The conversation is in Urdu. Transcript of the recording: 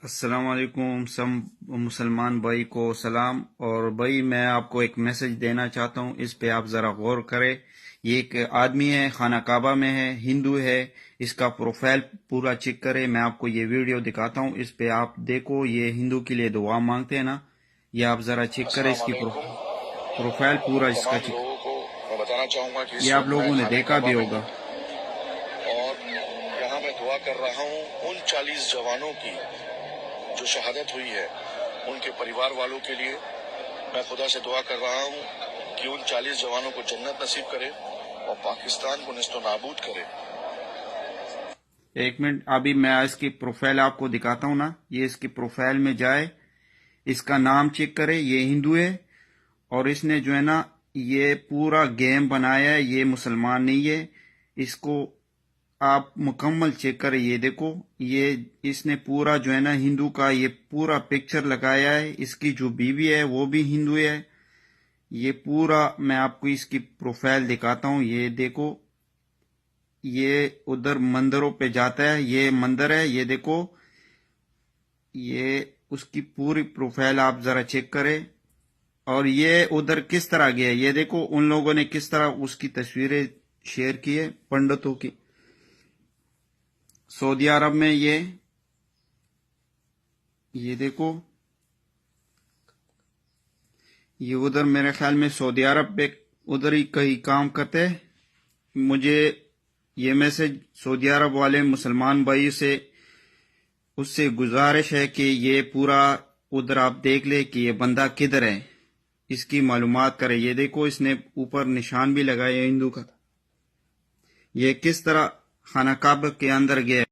السلام علیکم سب مسلمان بھائی کو سلام۔ اور بھائی میں آپ کو ایک میسج دینا چاہتا ہوں، اس پہ آپ ذرا غور کریں۔ یہ ایک آدمی ہے، خانہ کعبہ میں ہے، ہندو ہے، اس کا پروفائل پورا چیک کرے۔ میں آپ کو یہ ویڈیو دکھاتا ہوں، اس پہ آپ دیکھو، یہ ہندو کے لیے دعا مانگتے ہیں نا، یہ آپ ذرا چیک کریں، اس کی پروفائل پورا اس کا چیک۔ لوگوں کو میں بتانا چاہوں گا کہ یہ آپ لوگوں نے دیکھا بھی ہوگا۔ اور یہاں میں دعا کر رہا ہوں ان 40 جوانوں کی جو شہادت ہوئی ہے، ان کے پریوار والوں کے لیے میں خدا سے دعا کر رہا ہوں کہ ان 40 جوانوں کو جنت نصیب کرے اور پاکستان کو نیست و نابود کرے۔ ایک منٹ، ابھی میں اس کی پروفائل آپ کو دکھاتا ہوں نا، یہ اس کی پروفائل میں جائے، اس کا نام چیک کرے، یہ ہندو ہے، اور اس نے جو ہے نا یہ پورا گیم بنایا ہے، یہ مسلمان نہیں ہے۔ اس کو آپ مکمل چیک کریں، یہ دیکھو، یہ اس نے پورا جو ہے نا ہندو کا یہ پورا پکچر لگایا ہے۔ اس کی جو بیوی ہے وہ بھی ہندو ہے۔ یہ پورا میں آپ کو اس کی پروفائل دکھاتا ہوں، یہ دیکھو، یہ ادھر مندروں پہ جاتا ہے، یہ مندر ہے، یہ دیکھو، یہ اس کی پوری پروفائل آپ ذرا چیک کریں۔ اور یہ ادھر کس طرح گیا، یہ دیکھو ان لوگوں نے کس طرح اس کی تصویریں شیئر کی ہے پنڈتوں کی۔ سعودی عرب میں یہ دیکھو، یہ ادھر میرے خیال میں سعودی عرب پہ ادھر ہی کہیں کام کرتے۔ مجھے یہ میسج سعودی عرب والے مسلمان بھائی سے اس سے گزارش ہے کہ یہ پورا ادھر آپ دیکھ لے کہ یہ بندہ کدھر ہے، اس کی معلومات کرے۔ یہ دیکھو، اس نے اوپر نشان بھی لگایا ہندو کا، یہ کس طرح خانہ کعبہ کے اندر گیا۔